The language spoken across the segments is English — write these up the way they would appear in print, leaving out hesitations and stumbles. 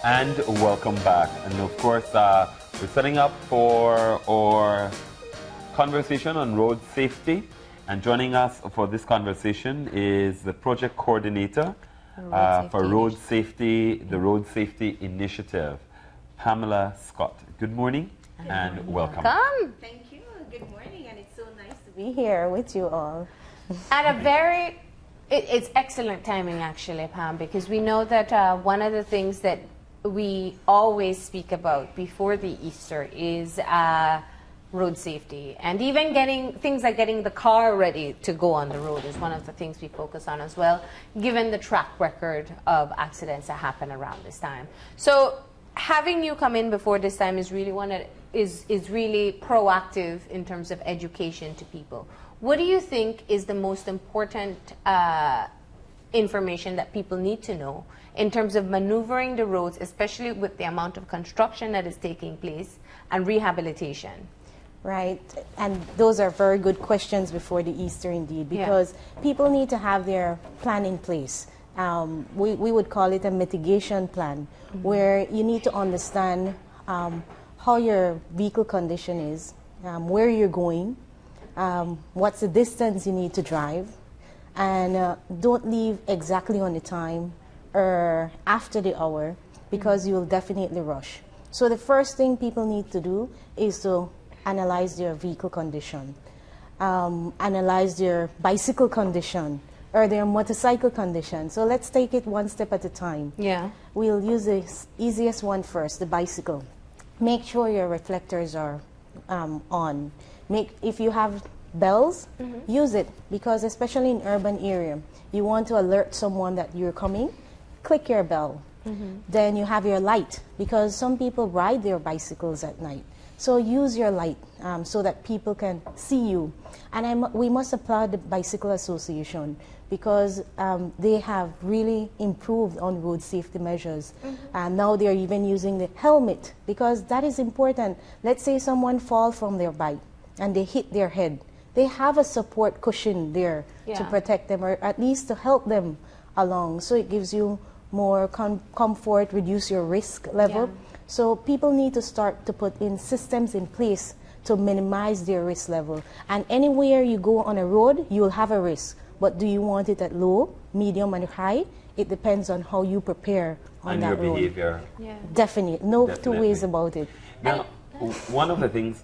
And welcome back. And of course, we're setting up for our conversation on road safety. And joining us for this conversation is the project coordinator for Road Safety, the Road Safety Initiative, Pamela Scott. Good morning and welcome. Thank you. Good morning, and it's so nice to be here with you all. At a very, it's excellent timing actually, Pam, because we know that one of the things that we always speak about before the Easter is road safety, and even getting things like getting the car ready to go on the road is one of the things we focus on as well, given the track record of accidents that happen around this time. So having you come in before this time is really is really proactive in terms of education to people. What do you think is the most important information that people need to know in terms of maneuvering the roads, especially with the amount of construction that is taking place and rehabilitation? Right, and those are very good questions before the Easter indeed, because people need to have their plan in place. We would call it a mitigation plan, where you need to understand how your vehicle condition is, where you're going, what's the distance you need to drive, and don't leave exactly on the time or after the hour, because you'll definitely rush. So the first thing people need to do is to analyze their vehicle condition, analyze their bicycle condition or their motorcycle condition. So let's take it one step at a time. Yeah. We'll use the easiest one first, the bicycle. Make sure your reflectors are on. If you have bells, use it, because especially in urban area, you want to alert someone that you're coming, click your bell. Then you have your light, because some people ride their bicycles at night. So use your light so that people can see you. And we must applaud the Bicycle Association, because they have really improved on road safety measures. And now they're even using the helmet, because that is important. Let's say someone falls from their bike and they hit their head. They have a support cushion there to protect them, or at least to help them along. So it gives you more comfort, reduce your risk level. So people need to start to put in systems in place to minimize their risk level. And anywhere you go on a road, you'll have a risk. But do you want it at low, medium, and high? It depends on how you prepare on that road. And your behavior. Definitely. No two ways about it. Now, one of the things,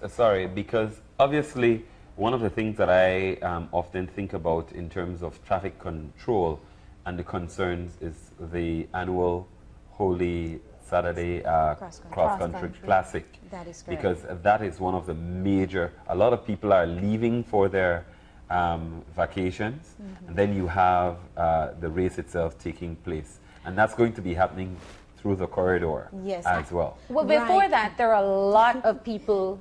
because obviously one of the things that I often think about in terms of traffic control and the concerns is the annual Holy Saturday cross-country classic. That is correct. Because that is one of the major, a lot of people are leaving for their vacations, and then you have the race itself taking place. And that's going to be happening through the corridor as well. Well, before that, there are a lot of people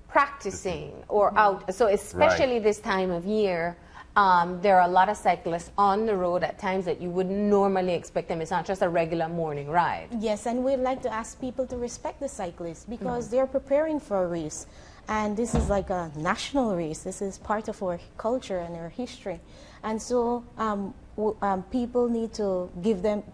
practicing or out. So especially this time of year, there are a lot of cyclists on the road at times that you wouldn't normally expect them. It's not just a regular morning ride. Yes, and we'd like to ask people to respect the cyclists, because they're preparing for a race. And this is like a national race. This is part of our culture and our history. And so people need to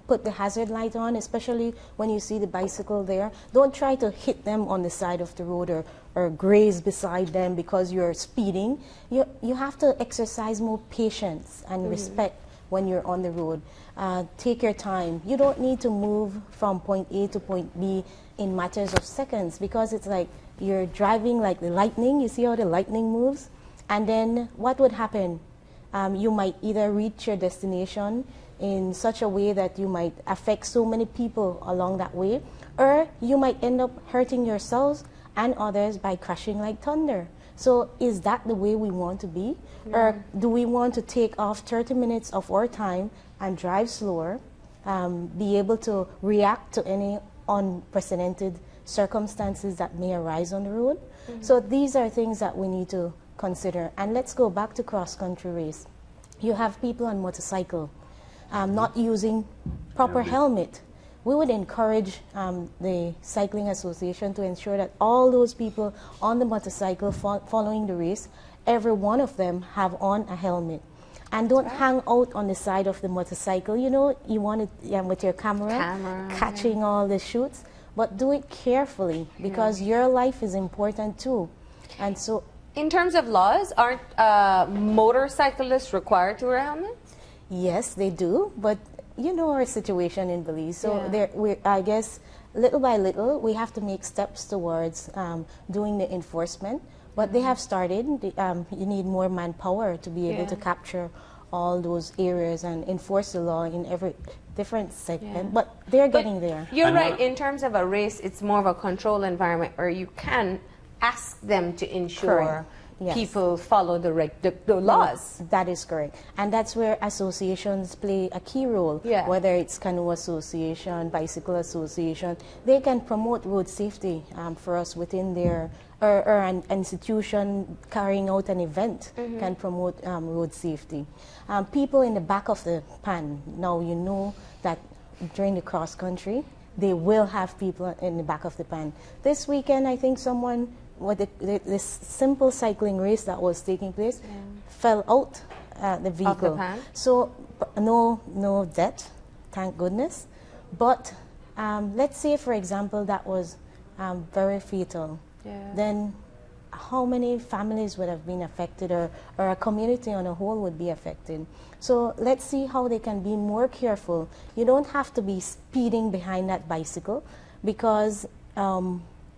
put the hazard light on, especially when you see the bicycle there. Don't try to hit them on the side of the road or graze beside them because you're speeding. You have to exercise more patience and respect when you're on the road. Take your time. You don't need to move from point A to point B in matters of seconds, because it's like you're driving like the lightning. You see how the lightning moves? And then what would happen? You might either reach your destination in such a way that you might affect so many people along that way, or you might end up hurting yourselves and others by crashing like thunder. So is that the way we want to be? Or do we want to take off 30 minutes of our time and drive slower, be able to react to any unprecedented circumstances that may arise on the road? So these are things that we need to consider. And let's go back to cross-country race. You have people on motorcycle not using proper helmet. We would encourage the Cycling Association to ensure that all those people on the motorcycle following the race, every one of them have on a helmet. And don't hang out on the side of the motorcycle. You know, you want it with your camera catching all the shoots, but do it carefully because your life is important too. And so, in terms of laws, aren't motorcyclists required to wear helmets? yes, they do, but you know our situation in Belize. So I guess little by little, we have to make steps towards doing the enforcement. But they have started. You need more manpower to be able to capture all those areas and enforce the law in every different segment. But they're getting there. You're right. In terms of a race, it's more of a controlled environment where you can ask them to ensure people follow the laws. That is correct. And that's where associations play a key role. Whether it's canoe association, bicycle association, they can promote road safety for us within their, or an institution carrying out an event can promote road safety. People in the back of the pan, now you know that during the cross country, they will have people in the back of the pan. This weekend, I think someone, this simple cycling race that was taking place, fell out the vehicle. Of the pan? So no death, thank goodness. But let's say, for example, that was very fatal. Then how many families would have been affected, or a community on a whole would be affected? So let's see how they can be more careful. You don't have to be speeding behind that bicycle because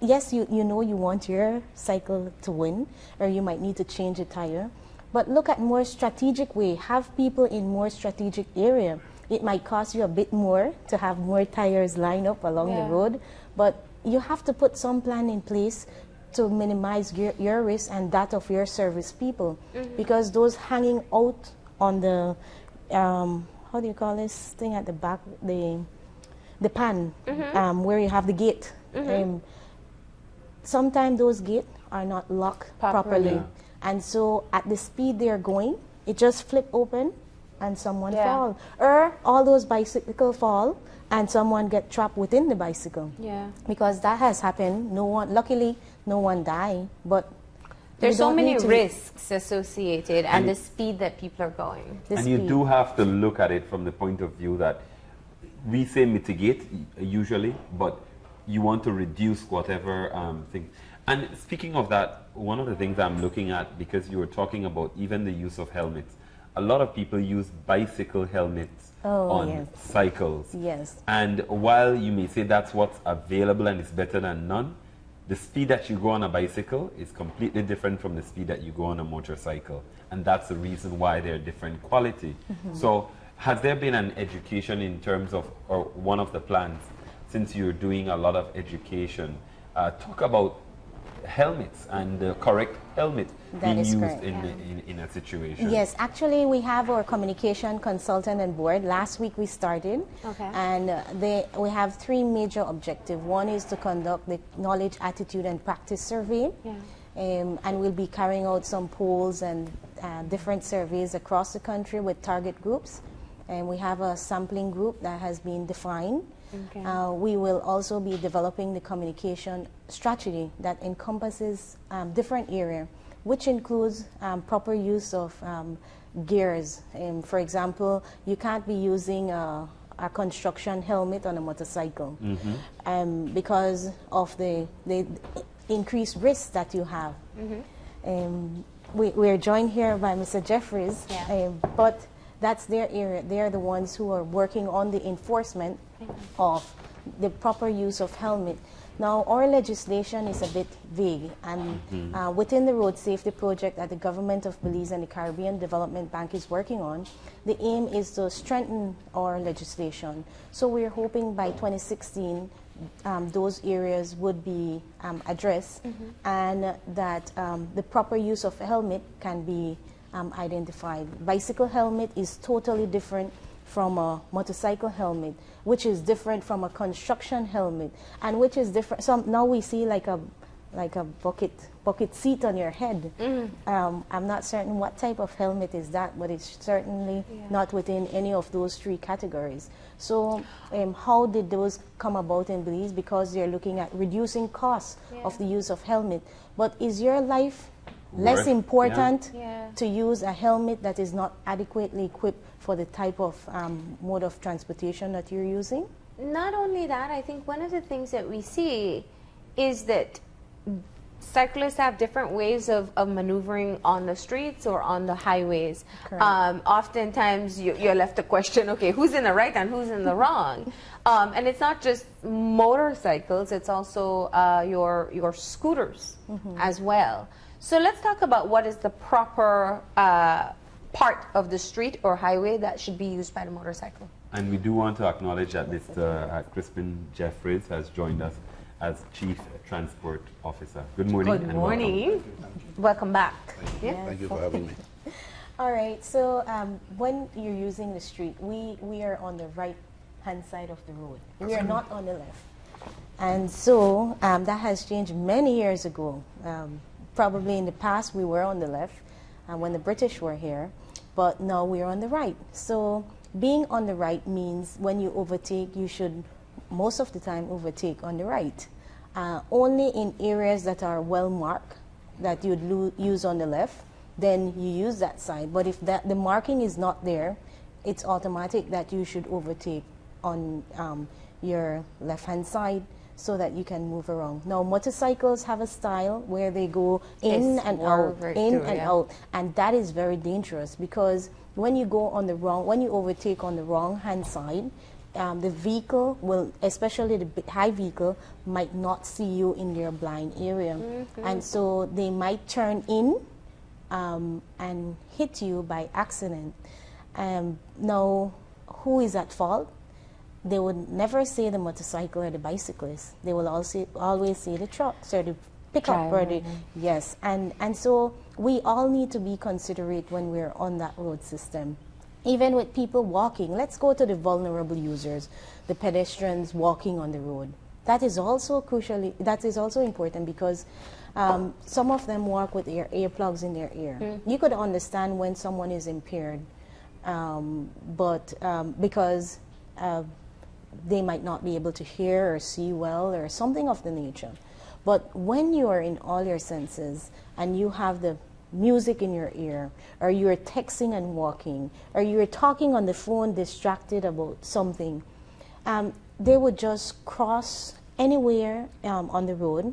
yes, you know you want your cycle to win, or you might need to change a tire. But look at more strategic way. Have people in more strategic area. It might cost you a bit more to have more tires lined up along the road, but you have to put some plan in place to minimize your risk and that of your service people. Because those hanging out on the, how do you call this thing at the back, the pan, where you have the gate. Sometimes those gates are not locked properly. And so at the speed they're going, it just flip open and someone fall. Or all those bicycles fall and someone get trapped within the bicycle. Because that has happened. No one, luckily, no one died. But there's so many risks associated and the speed that people are going. And you do have to look at it from the point of view that we say mitigate usually, but you want to reduce whatever thing. And speaking of that, one of the things I'm looking at, because you were talking about even the use of helmets, a lot of people use bicycle helmets on cycles. And while you may say that's what's available and it's better than none, the speed that you go on a bicycle is completely different from the speed that you go on a motorcycle. And that's the reason why they're different quality. So has there been an education in terms of, or one of the plans, since you're doing a lot of education, talk about helmets and the correct helmet being used in a situation? Yes, actually we have our communication consultant on board. Last week we started, and we have 3 major objectives. One is to conduct the knowledge, attitude, and practice survey, and we'll be carrying out some polls and different surveys across the country with target groups, and we have a sampling group that has been defined. We will also be developing the communication strategy that encompasses different areas, which includes proper use of gears. For example, you can't be using a construction helmet on a motorcycle because of the increased risk that you have. We're joined here by Mr. Jeffries, but that's their area. They're the ones who are working on the enforcement of the proper use of helmet. Now, our legislation is a bit vague, and within the road safety project that the government of Belize and the Caribbean Development Bank is working on, the aim is to strengthen our legislation. So we're hoping by 2016 those areas would be addressed, and that the proper use of a helmet can be identified. Bicycle helmet is totally different from a motorcycle helmet, which is different from a construction helmet, and which is different. So now we see like a bucket seat on your head. I'm not certain what type of helmet is that, but it's certainly not within any of those 3 categories. So how did those come about in Belize? Because they're looking at reducing costs of the use of helmet. But is your life less important Yeah. to use a helmet that is not adequately equipped for the type of mode of transportation that you're using? Not only that, I think one of the things that we see is that cyclists have different ways of maneuvering on the streets or on the highways. Oftentimes you're left to question, okay, who's in the right and who's in the wrong? And it's not just motorcycles, it's also your scooters as well. So let's talk about what is the proper part of the street or highway that should be used by the motorcycle. And we do want to acknowledge that Mr. Crispin Jeffries has joined us as Chief Transport Officer. Good morning. Good morning. Welcome back. Thank you for having me. All right, so when you're using the street, we are on the right-hand side of the road. We are not on the left. And so that has changed many years ago. Probably in the past we were on the left when the British were here, but now we're on the right. So being on the right means when you overtake, you should most of the time overtake on the right. Only in areas that are well marked that you'd use on the left, then you use that side. But if the marking is not there, it's automatic that you should overtake on your left-hand side so that you can move around. Now, motorcycles have a style where they go in and out, out, and that is very dangerous because when you go on the wrong, when you overtake on the wrong hand side, the vehicle will, especially the high vehicle, might not see you in their blind area, and so they might turn in and hit you by accident. Now, who is at fault? They would never say the motorcycle or the bicyclist. They will always say the trucks or the pickup or the, yes. And so we all need to be considerate when we're on that road system. Even with people walking, let's go to the vulnerable users, the pedestrians walking on the road. That is also important because some of them walk with their earplugs in their ear. You could understand when someone is impaired, because they might not be able to hear or see well or something of the nature. But when you are in all your senses and you have the music in your ear, or you're texting and walking, or you're talking on the phone distracted about something, they would just cross anywhere on the road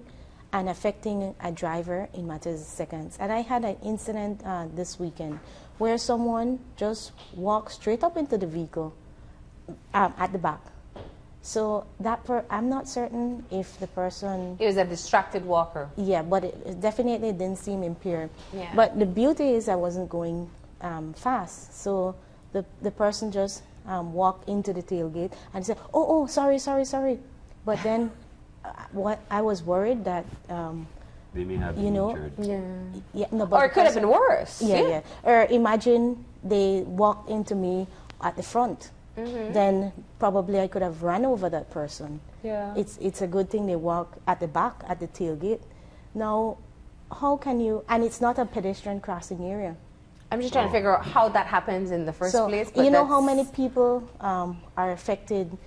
and affecting a driver in matters of seconds. And I had an incident this weekend where someone just walked straight up into the vehicle at the back. So I'm not certain if the person... It was a distracted walker. Yeah, but it definitely didn't seem impaired. Yeah. But the beauty is I wasn't going fast. So the person just walked into the tailgate and said, oh, sorry. But then I was worried that... they may have been injured. Yeah, no, but or it could have been worse. Yeah. Or imagine they walked into me at the front. Then probably I could have run over that person. Yeah. It's a good thing they walk at the back, at the tailgate. Now, how can you, and it's not a pedestrian crossing area. I'm just trying to figure out how that happens in the first place. But you know how many people are affected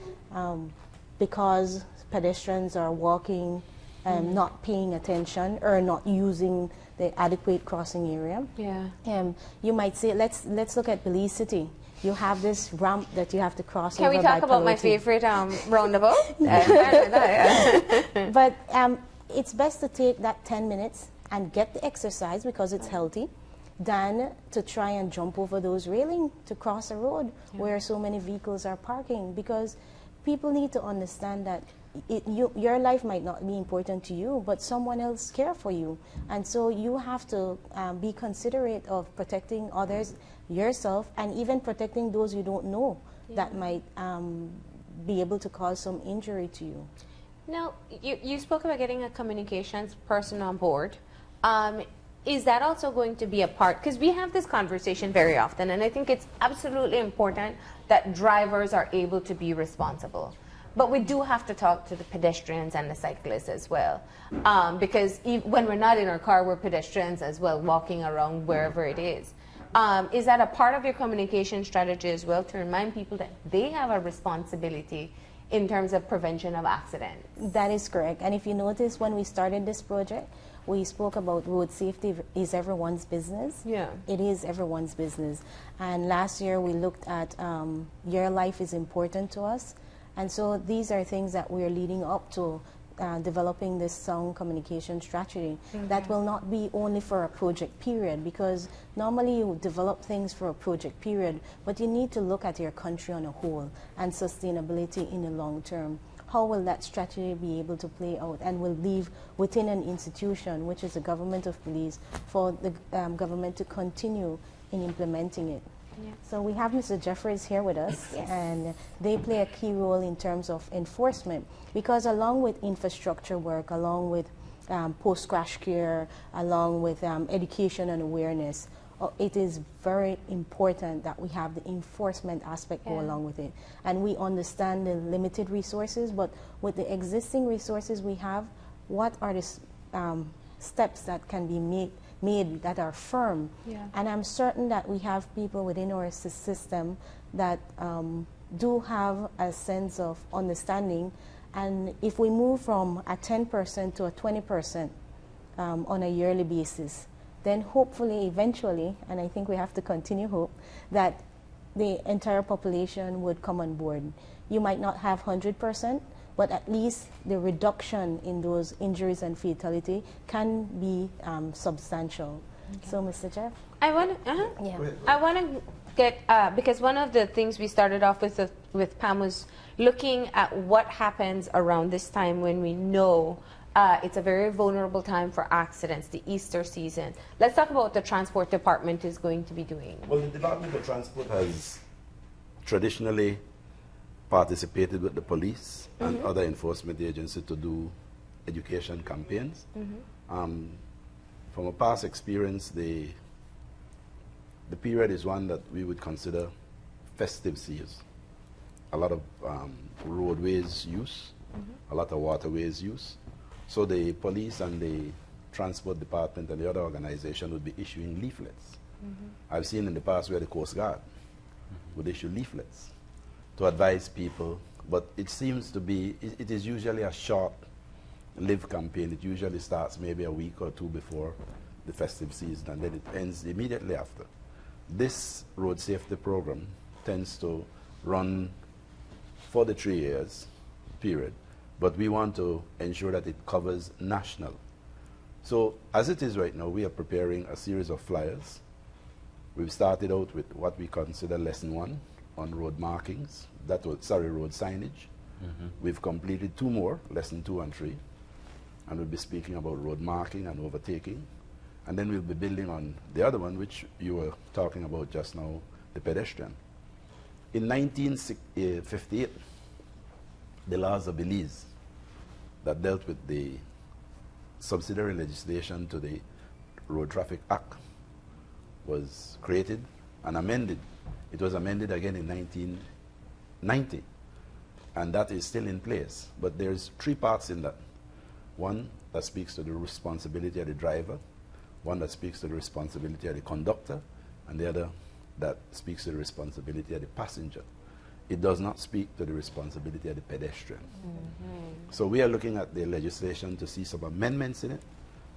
because pedestrians are walking and not paying attention or not using the adequate crossing area? Yeah. You might say, let's look at Belize City. You have this ramp that you have to cross over. Can we talk about my favorite roundabout? But it's best to take that 10 minutes and get the exercise because it's healthy than to try and jump over those railings to cross a road where so many vehicles are parking, because people need to understand that your life might not be important to you, but someone else care for you. And so you have to be considerate of protecting others, yourself, and even protecting those you don't know that might be able to cause some injury to you. Now, you spoke about getting a communications person on board. Is that also going to be a part? Because we have this conversation very often, and I think it's absolutely important that drivers are able to be responsible. But we do have to talk to the pedestrians and the cyclists as well. Because when we're not in our car, we're pedestrians as well, walking around wherever it is. Is that a part of your communication strategy as well, to remind people that they have a responsibility in terms of prevention of accidents. That is correct. And if you notice, when we started this project, we spoke about road safety is everyone's business. Yeah. It is everyone's business. And last year we looked at your life is important to us. And so these are things that we're leading up to developing this sound communication strategy that will not be only for a project period, because normally you develop things for a project period, but you need to look at your country on a whole and sustainability in the long term. How will that strategy be able to play out, and will leave within an institution, which is the government of Belize, for the government to continue in implementing it. Yeah. So we have Mr. Jeffries here with us, and they play a key role in terms of enforcement, because along with infrastructure work, along with post-crash care, along with education and awareness, it is very important that we have the enforcement aspect go along with it. And we understand the limited resources, but with the existing resources we have, what are the steps that can be made that are firm? Yeah. And I'm certain that we have people within our system that do have a sense of understanding. And if we move from a 10% to a 20% on a yearly basis, then hopefully, eventually, and I think we have to continue hope, that the entire population would come on board. You might not have 100%, but at least the reduction in those injuries and fatality can be substantial. Okay. So, Mr. Jeff? I want to, Yeah. I want to get, because one of the things we started off with Pam was looking at what happens around this time when we know it's a very vulnerable time for accidents, the Easter season. Let's talk about what the Transport Department is going to be doing. Well, the Department of Transport has traditionally participated with the police and other enforcement agencies to do education campaigns. From a past experience, the period is one that we would consider festive season. A lot of roadways use, a lot of waterways use. So the police and the Transport Department and the other organization would be issuing leaflets. I've seen in the past where the Coast Guard would issue leaflets to advise people, but it seems to be, it is usually a short-lived campaign. It usually starts maybe a week or two before the festive season, and then it ends immediately after. This road safety program tends to run for the 3 years period, but we want to ensure that it covers national. So as it is right now, we are preparing a series of flyers. We've started out with what we consider lesson 1 on road markings, road signage. We've completed 2 more, lesson 2 and 3, and we'll be speaking about road marking and overtaking. And then we'll be building on the other one, which you were talking about just now, the pedestrian. In 1958, the laws of Belize that dealt with the subsidiary legislation to the Road Traffic Act was created and amended. It was amended again in 1990, and that is still in place. But there's 3 parts in that. One that speaks to the responsibility of the driver, one that speaks to the responsibility of the conductor, and the other that speaks to the responsibility of the passenger. It does not speak to the responsibility of the pedestrian. So we are looking at the legislation to see some amendments in it,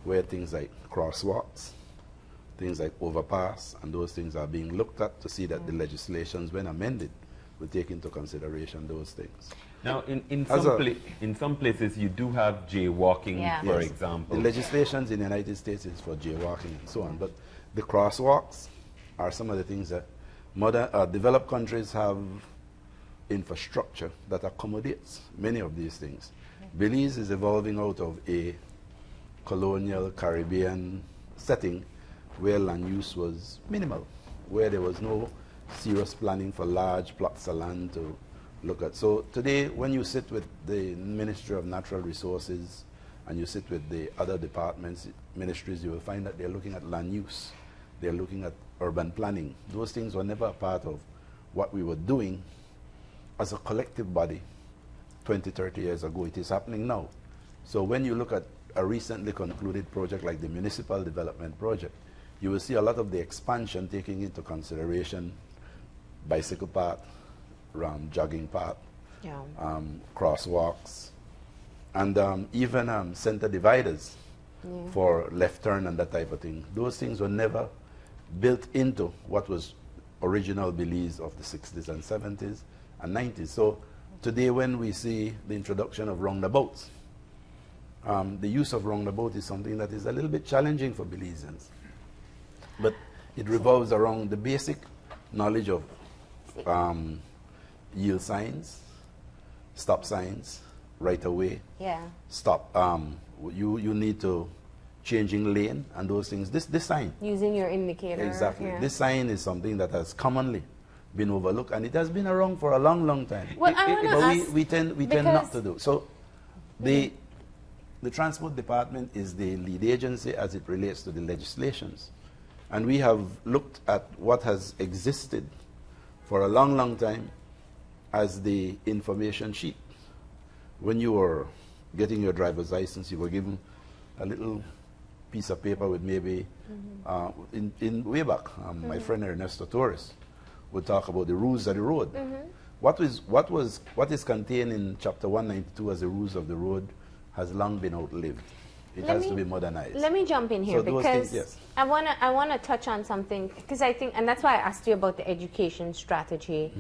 where things like crosswalks, things like overpass, and those things are being looked at to see that the legislations, when amended, will take into consideration those things. Now, in some places, you do have jaywalking, for example. The legislations in the United States is for jaywalking and so on, but the crosswalks are some of the things that developed countries have infrastructure that accommodates many of these things. Belize is evolving out of a colonial Caribbean setting where land use was minimal, where there was no serious planning for large plots of land to look at. So today, when you sit with the Ministry of Natural Resources and you sit with the other departments, ministries, you will find that they're looking at land use. They're looking at urban planning. Those things were never a part of what we were doing as a collective body 20, 30 years ago. It is happening now. So when you look at a recently concluded project like the Municipal Development Project, you will see a lot of the expansion taking into consideration bicycle path, jogging path, crosswalks, and even center dividers for left turn and that type of thing. Those things were never built into what was original Belize of the 60s and 70s and 90s. So today when we see the introduction of roundabouts, the use of roundabout is something that is a little bit challenging for Belizeans. But it revolves around the basic knowledge of yield signs, stop signs, right away, stop. You need to changing lane and those things. This sign. Using your indicator. Exactly. Yeah. This sign is something that has commonly been overlooked, and it has been around for a long, long time. Well, I want to ask, we tend not to do. So the Transport Department is the lead agency as it relates to the legislations. And we have looked at what has existed for a long, long time as the information sheet. When you were getting your driver's license, you were given a little piece of paper with maybe, in way back, my friend Ernesto Torres would talk about the rules of the road. What is contained in Chapter 192 as the rules of the road has long been outlived. It has to be modernized. Let me jump in here So those because things, yes. I wanna touch on something because I think, and that's why I asked you about the education strategy.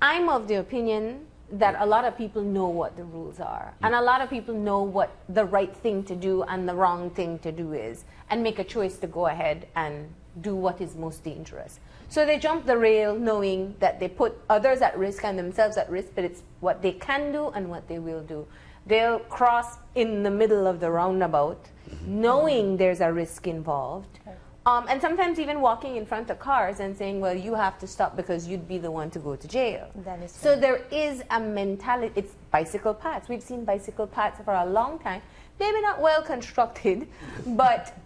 I'm of the opinion that a lot of people know what the rules are, and a lot of people know what the right thing to do and the wrong thing to do is, and make a choice to go ahead and do what is most dangerous. So they jump the rail knowing that they put others at risk and themselves at risk, but it's what they can do and what they will do. They'll cross in the middle of the roundabout knowing there's a risk involved. And sometimes even walking in front of cars and saying, well, you have to stop because you'd be the one to go to jail. That is so there is a mentality. It's bicycle paths. We've seen bicycle paths for a long time. Maybe not well constructed, but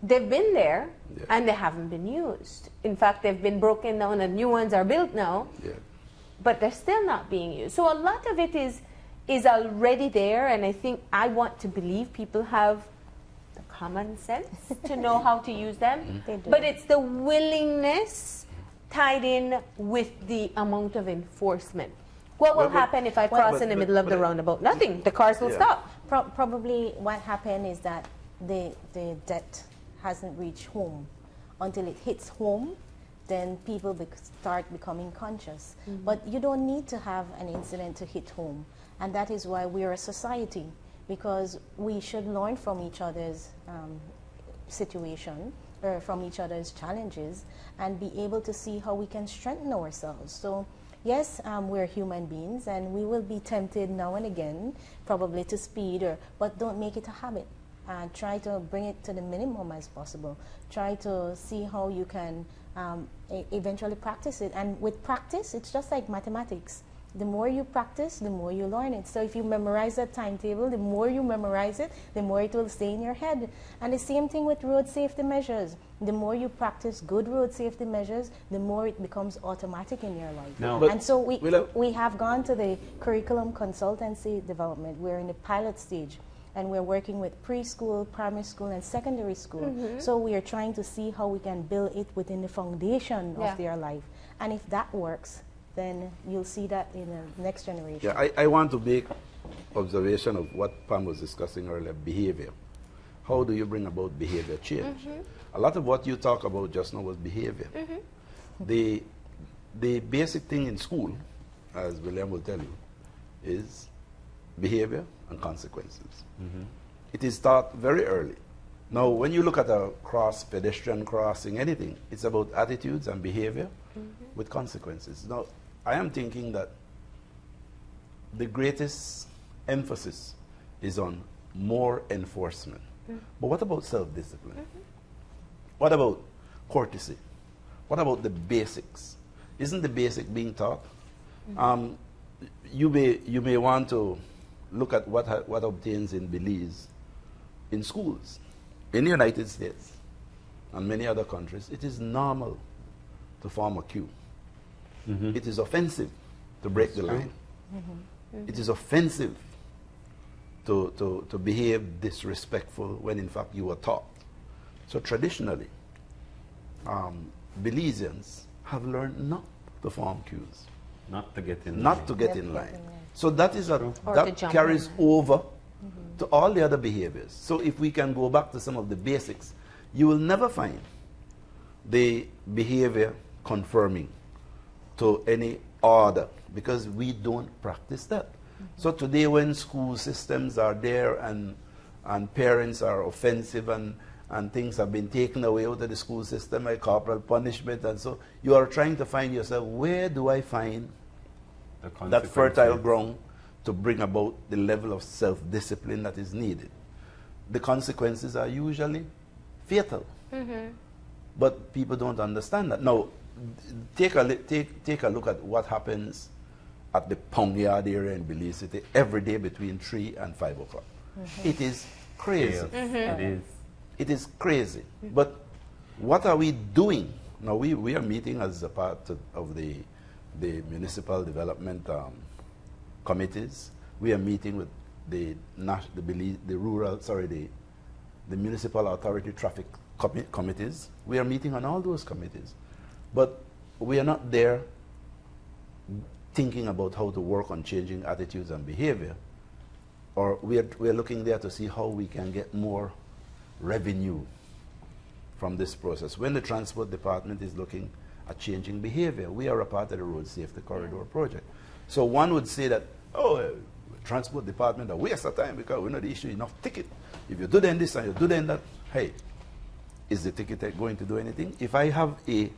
they've been there and they haven't been used. In fact, they've been broken down and new ones are built now, but they're still not being used. So a lot of it is already there, and I think I want to believe people have common sense to know how to use them, but it's the willingness tied in with the amount of enforcement. What will happen if I cross in the middle of the roundabout? Nothing. The cars will stop. Probably what happened is that the debt hasn't reached home. Until it hits home, then people start becoming conscious. But you don't need to have an incident to hit home, and that is why we're a society, because we should learn from each other's situation, or from each other's challenges, and be able to see how we can strengthen ourselves. So yes, we're human beings, and we will be tempted now and again, probably to speed, but don't make it a habit. Try to bring it to the minimum as possible. Try to see how you can eventually practice it. And with practice, it's just like mathematics. The more you practice, the more you learn it. So if you memorize a timetable, the more you memorize it, the more it will stay in your head. And the same thing with road safety measures. The more you practice good road safety measures, the more it becomes automatic in your life. No. And so we have gone to the curriculum consultancy development. We're in the pilot stage, and we're working with preschool, primary school, and secondary school. So we are trying to see how we can build it within the foundation of their life. And if that works, then you'll see that in the next generation. Yeah, I want to make observation of what Pam was discussing earlier, behavior. How do you bring about behavior change? A lot of what you talk about just now was behavior. The basic thing in school, as William will tell you, is behavior and consequences. It is taught very early. Now, when you look at a pedestrian crossing, anything, it's about attitudes and behavior with consequences. Now, I am thinking that the greatest emphasis is on more enforcement. But what about self-discipline? What about courtesy? What about the basics? Isn't the basic being taught? You may want to look at what obtains in Belize in schools. In the United States and many other countries, it is normal to form a queue. It is offensive to break the line. It is offensive to behave disrespectful when in fact you were taught. So traditionally, Belizeans have learned not to form queues. Not to get in not line. to get Yep, in get line. in line. So that is Or to that jump carries in. over to all the other behaviors. So if we can go back to some of the basics, you will never find the behavior conforming to any order because we don't practice that. So today when school systems are there and parents are offensive and things have been taken away out of the school system like corporal punishment, and so you are trying to find yourself, where do I find The that fertile consequences. ground to bring about the level of self-discipline that is needed? The consequences are usually fatal. But people don't understand that. Now, take a look at what happens at the Pound Yard area in Belize City every day between 3 and 5 o'clock. It is crazy. Yes, it is. It is crazy. But what are we doing? Now, we are meeting as a part of the municipal development committees. We are meeting with the municipal authority traffic committees. We are meeting on all those committees. But we are not there thinking about how to work on changing attitudes and behavior. Or we are looking there to see how we can get more revenue from this process. When the transport department is looking at changing behavior, we are a part of the road safety corridor project. So one would say that, transport department a waste of time because we're not issuing enough ticket. If you do then this and you do then that, hey, is the ticket going to do anything? If I have a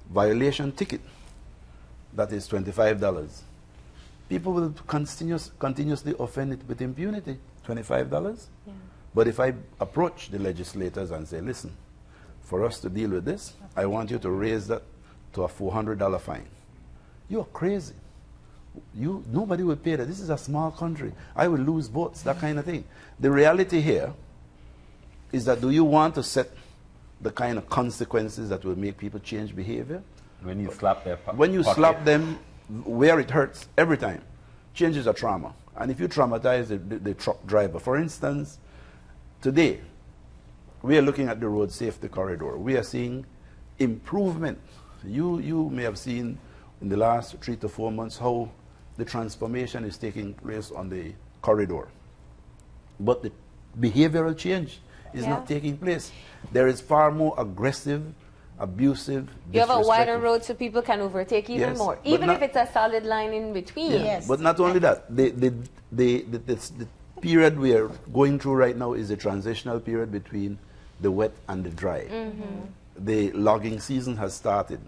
violation ticket that is $25, people will continuously offend it with impunity. $25? Yeah. But if I approach the legislators and say, listen, for us to deal with this, I want you to raise that to a $400 fine. You're crazy. Nobody will pay that. This is a small country. I will lose votes, that kind of thing. The reality here is that do you want to set the kind of consequences that will make people change behavior? When you slap their When you pocket. slap them where it hurts every time, changes a trauma. And if you traumatize the truck driver, for instance, today we are looking at the road safety corridor. We are seeing improvement. You may have seen in the last 3 to 4 months how the transformation is taking place on the corridor. But the behavioral change is not taking place. There is far more aggressive, abusive, You have a wider disrespectful- road so people can overtake even Yes, more, but even not- if it's a solid line in between. Yeah, Yes. but not only that, the period we are going through right now is a transitional period between the wet and the dry. The logging season has started.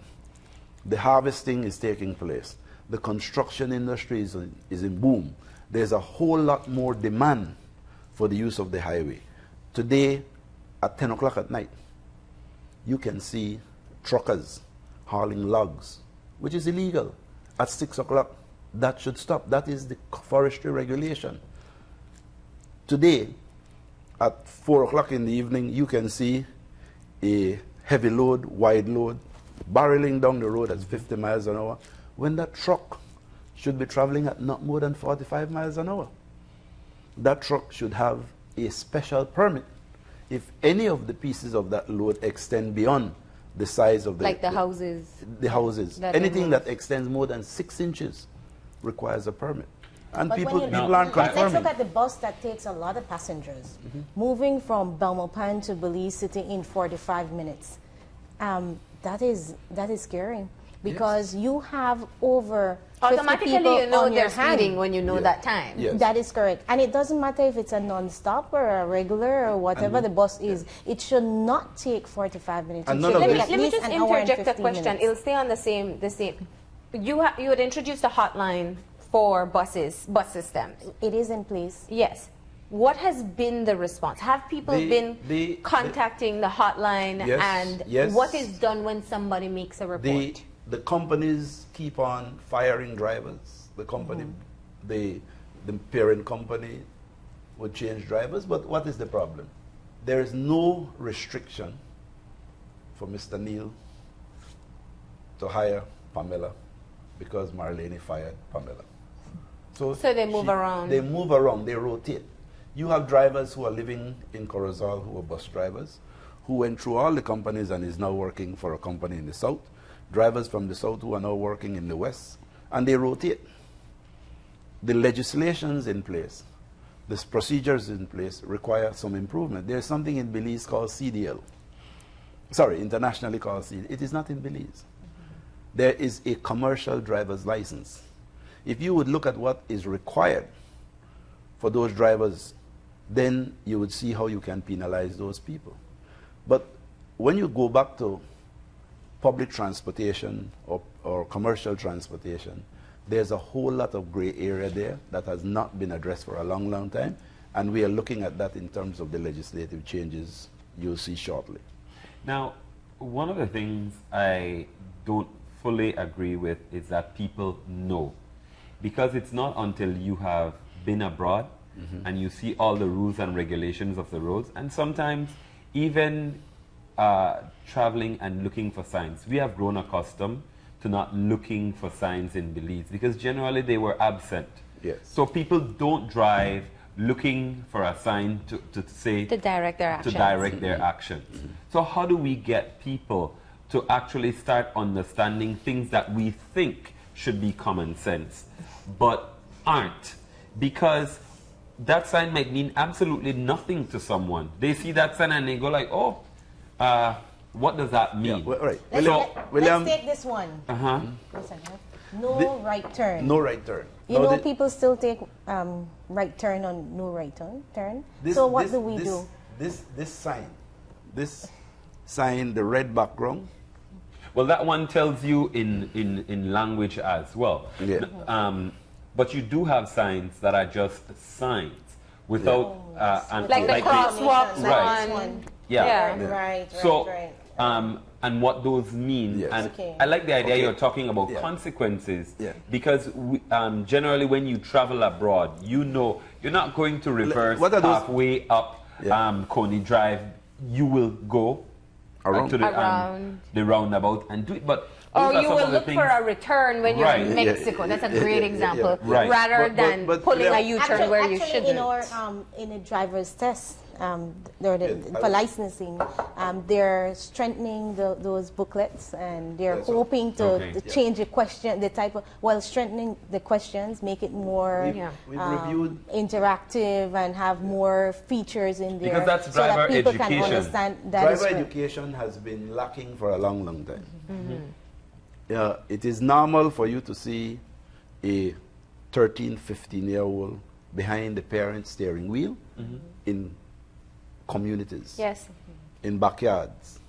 The harvesting is taking place. The construction industry is in boom. There's a whole lot more demand for the use of the highway. Today, at 10 o'clock at night, you can see truckers hauling logs, which is illegal. At 6 o'clock, that should stop. That is the forestry regulation. Today, at 4 o'clock in the evening, you can see a heavy load, wide load, barreling down the road at 50 miles an hour, when that truck should be traveling at not more than 45 miles an hour. That truck should have a special permit if any of the pieces of that load extend beyond the size of the... Like the houses. The houses. that they Anything move. that extends more than 6 inches requires a permit. And But people when you, aren't let's confirming. look at the bus that takes a lot of passengers, moving from Belmopan to Belize City in 45 minutes. That is scary because you have over 50 Automatically, people you know on your they're speeding hand. when you know Yeah. that time. Yes. That is correct. And it doesn't matter if it's a non-stop or a regular or whatever the bus is. It should not take 45 minutes. And It none should of take this- at Let me least just an hour and interject a 15 question. minutes. It'll stay on the same. You had introduced a hotline for bus systems. It is in place. Yes. What has been the response? Have people been contacting the hotline, Yes, and yes. what is done when somebody makes a report? The companies keep on firing drivers. The company, the parent company would change drivers, but what is the problem? There is no restriction for Mr. Neil to hire Pamela because Marlene fired Pamela. So they move around. They move around, they rotate. You have drivers who are living in Corozal who are bus drivers, who went through all the companies and is now working for a company in the south. Drivers from the south who are now working in the west. and they rotate. The legislations in place, the procedures in place require some improvement. There's something in Belize called CDL. Sorry, internationally called CDL. It is not in Belize. There is a commercial driver's license. If you would look at what is required for those drivers, then you would see how you can penalize those people. But when you go back to public transportation or commercial transportation, there's a whole lot of gray area there that has not been addressed for a long, long time, and we are looking at that in terms of the legislative changes you'll see shortly. Now, one of the things I don't fully agree with is that people know, because it's not until you have been abroad and you see all the rules and regulations of the roads, and sometimes even traveling and looking for signs. We have grown accustomed to not looking for signs in Belize because generally they were absent. Yes. So people don't drive looking for a sign to say To direct their actions. to direct their actions. So how do we get people to actually start understanding things that we think should be common sense but aren't? Because that sign might mean absolutely nothing to someone. They see that sign and they go like, oh, what does that mean? Yeah, well, right. Let's take this one. Uh-huh. Listen, no right turn. No right turn. You Now know, people still take right turn on no right turn. So what do we do? This sign, the red background. Well, that one tells you in language as well. Yeah. But you do have signs that are just signs without Like the crosswalks Right. one. Yeah. Right. So, right. and what those mean. Yes. And Okay. I like the idea Okay. you're talking about Yeah. consequences. Yeah. Because generally when you travel abroad, you know you're not going to reverse What are those- halfway up Yeah. Coney Drive. You will go Around. to Around. the roundabout and do it. But Or those are you some will of the look things- for a return when you're Right. in Yeah, Mexico. That's a great example. Right. Rather But- than but pulling a yeah. U-turn where you shouldn't. in our in a driver's test, for I- licensing, they're strengthening those booklets, and they're That's right. hoping to Okay. change the question, the type of, strengthening the questions, make it more We've reviewed. interactive and have more features in there, Because that's so that driver people can education. understand that is Driver right. education has been lacking for a long, long time. It is normal for you to see a 13, 15-year-old behind the parent's steering wheel in communities, Yes. in backyards.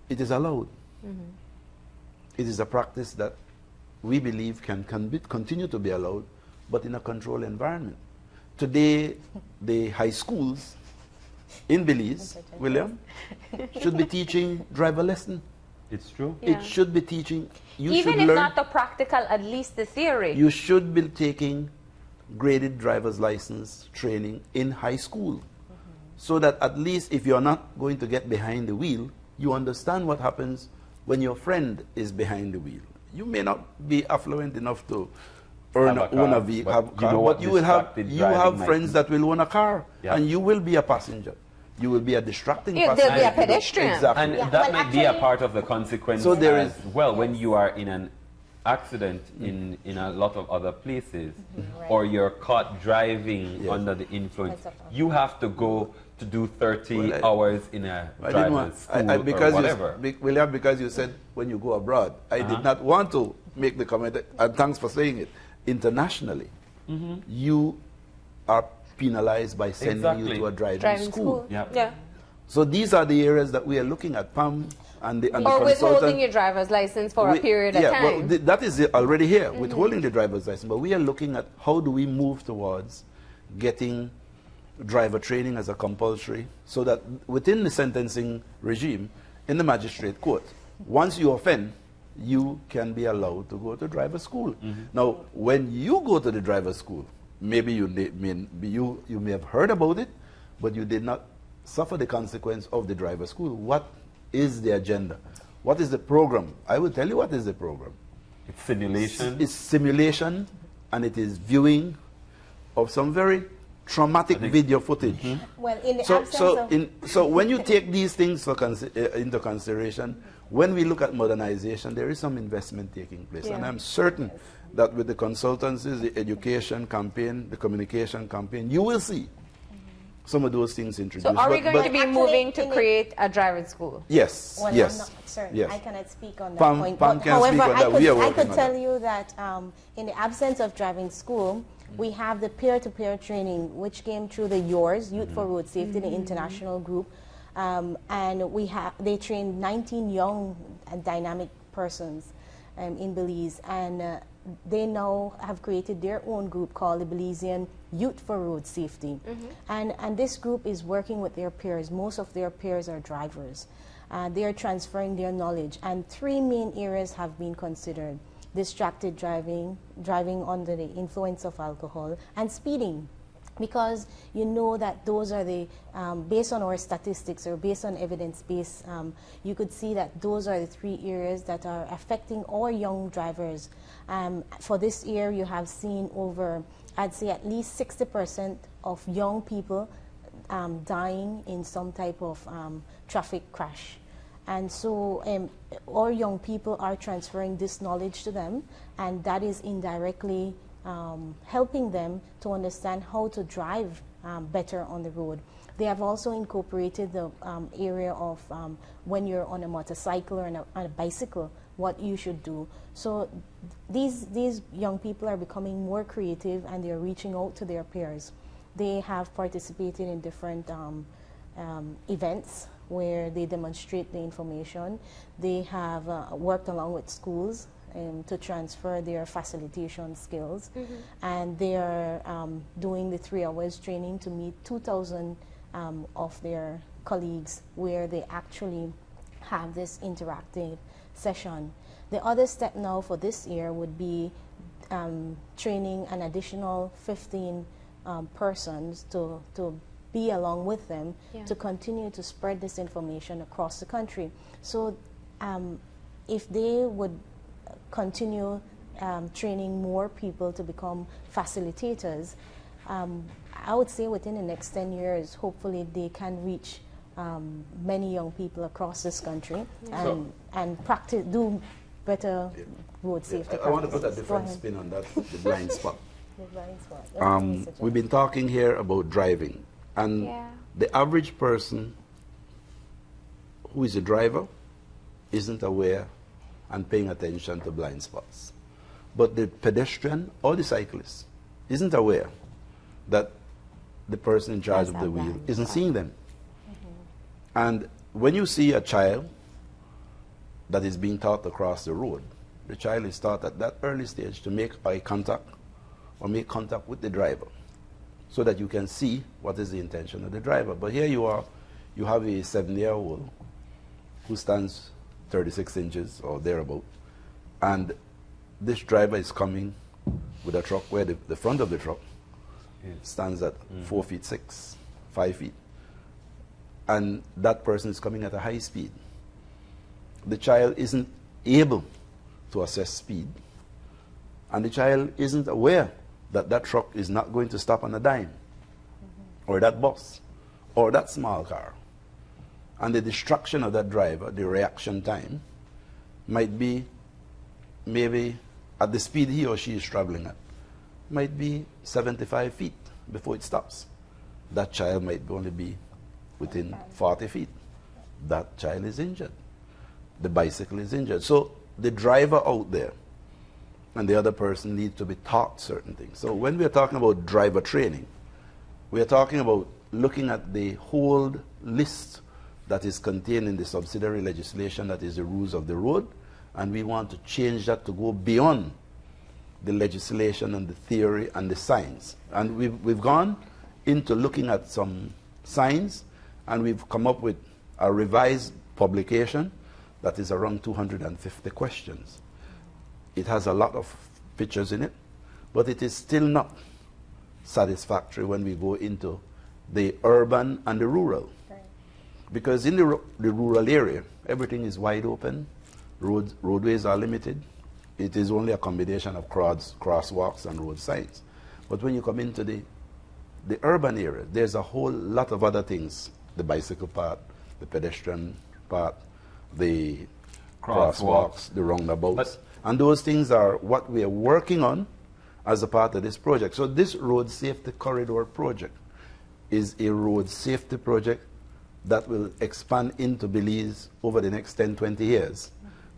It is allowed. It is a practice that we believe can continue to be allowed, but in a controlled environment. Today, the high schools in Belize, William, should be teaching driver lesson. It's true. Yeah. It should be teaching. You Even should if learn. not the practical, at least the theory. You should be taking graded driver's license training in high school, so that at least if you're not going to get behind the wheel, you understand what happens when your friend is behind the wheel. You may not be affluent enough to own Have a a car, vehicle, but you know what but you will have distracted you have driving might friends be. that will own a car, Yeah. and you will be a passenger. You will be a distracting Yeah, passenger. there'll be a pedestrian. Exactly. And Yeah, that well, might be a actually- part of the consequence So there as is- well when you are in an accident in a lot of other places, or you're caught driving Yes. under the influence. That's a fact. You have to go to do 30 Well, hours in a I didn't driver's want, school or because whatever. William, because you said when you go abroad, I did not want to make the comment, and thanks for saying it. Internationally, you are penalized by sending Exactly. you to a driving, Driving school. school. Yeah. Yeah. So these are the areas that we are looking at, Pam and the Or consultant. withholding your driver's license for a period of time. Well, that is already here, withholding the driver's license. But we are looking at how do we move towards getting driver training as a compulsory, so that within the sentencing regime in the magistrate court, once you offend, you can be allowed to go to driver school. Now, when you go to the driver school, maybe you may have heard about it, but you did not suffer the consequence of the driver school. What is the agenda? What is the program? I will tell you what is the program. It's simulation. It's simulation, and it is viewing of some very traumatic video footage. Well, in the absence of... So when you take these things into consideration, when we look at modernization, there is some investment taking place. Yeah. And I'm certain that with the consultancies, the education campaign, the communication campaign, you will see some of those things introduced. So are we going to be Actually, moving to create a driving school? Yes, Well, yes. I'm not certain. Yes. I cannot speak on that Pam- point. Pam But can speak however, on that. We are I working could on tell that. you that in the absence of driving school, we have the peer-to-peer training, which came through the YORS, Youth for Road Safety, the international group. And they trained 19 young and dynamic persons in Belize. And they now have created their own group called the Belizean Youth for Road Safety. And this group is working with their peers. Most of their peers are drivers. They are transferring their knowledge. And 3 main areas have been considered: distracted driving, driving under the influence of alcohol, and speeding. Because you know that those are the, based on our statistics or based on evidence base, you could see that those are the 3 areas that are affecting our young drivers. For this year, you have seen over, I'd say at least 60% of young people dying in some type of traffic crash. And so our young people are transferring this knowledge to them, and that is indirectly helping them to understand how to drive better on the road. They have also incorporated the area of when you're on a motorcycle or on a bicycle, what you should do. So these young people are becoming more creative, and they're reaching out to their peers. They have participated in different events where they demonstrate the information. They have worked along with schools to transfer their facilitation skills. And they are doing the 3 hours training to meet 2,000 of their colleagues, where they actually have this interactive session. The other step now for this year would be training an additional 15 persons to be along with them to continue to spread this information across the country. So if they would continue training more people to become facilitators, I would say within the next 10 years, hopefully they can reach many young people across this country and practice, do better road safety I want to put a practices. different spin on that, the blind spot. The blind spot. What do you suggest? We've been talking here about driving, and the average person who is a driver isn't aware and paying attention to blind spots. But the pedestrian or the cyclist isn't aware that the person in charge of the wheel isn't seeing them. And when you see a child that is being taught to cross the road, the child is taught at that early stage to make eye contact or make contact with the driver, so that you can see what is the intention of the driver. But here you are, you have a 7-year-old who stands 36 inches or thereabout, and this driver is coming with a truck where the front of the truck stands at 4 feet 6, 5 feet, and that person is coming at a high speed. The child isn't able to assess speed, and the child isn't aware that that truck is not going to stop on a dime, or that bus, or that small car. And the distraction of that driver, the reaction time, might be maybe at the speed he or she is traveling at, might be 75 feet before it stops. That child might only be within 40 feet. That child is injured. The bicycle is injured. So the driver out there and the other person need to be taught certain things. So when we are talking about driver training, we are talking about looking at the whole list that is contained in the subsidiary legislation, that is the rules of the road, and we want to change that to go beyond the legislation and the theory and the science. And we've gone into looking at some science, and we've come up with a revised publication that is around 250 questions. It has a lot of pictures in it, but it is still not satisfactory when we go into the urban and the rural. Because in the rural area, everything is wide open, roadways are limited, it is only a combination of crosswalks and road signs. But when you come into the the urban area, there's a whole lot of other things. The bicycle path, the pedestrian path, the crosswalks, the roundabouts. And those things are what we are working on as a part of this project. So this road safety corridor project is a road safety project that will expand into Belize over the next 10, 20 years.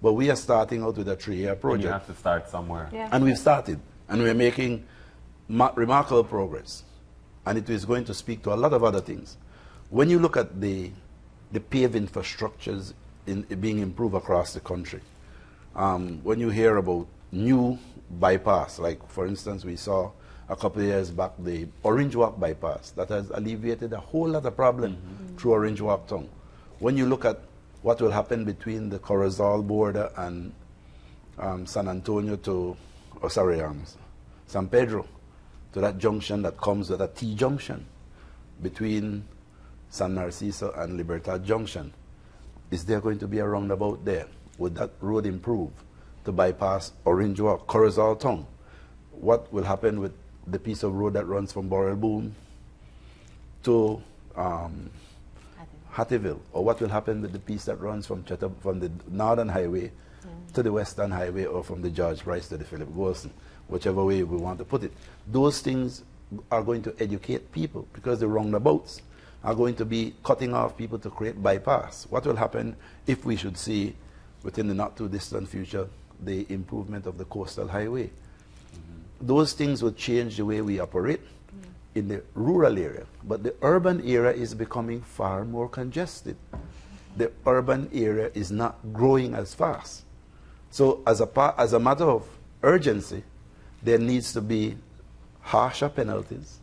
But we are starting out with a 3-year project. And you have to start somewhere. Yeah. And we've started. And we're making remarkable progress. And it is going to speak to a lot of other things. When you look at the paved infrastructures being improved across the country, when you hear about new bypass, like for instance we saw a couple of years back the Orange Walk bypass that has alleviated a whole lot of problem through Orange Walk town. When you look at what will happen between the Corozal border and San Antonio to, San Pedro, to that junction that comes with a T-junction between San Narciso and Libertad Junction, is there going to be a roundabout there? Would that road improve to bypass Orange Walk, Corozal town? What will happen with the piece of road that runs from Borel Boom to Hattieville? Or what will happen with the piece that runs from the Northern Highway to the Western Highway, or from the George Price to the Philip Wilson, whichever way we want to put it? Those things are going to educate people, because the roundabouts are going to be cutting off people to create bypass. What will happen if we should see, within the not too distant future, the improvement of the coastal highway? Those things will change the way we operate in the rural area. But the urban area is becoming far more congested. The urban area is not growing as fast. So as a matter of urgency, there needs to be harsher penalties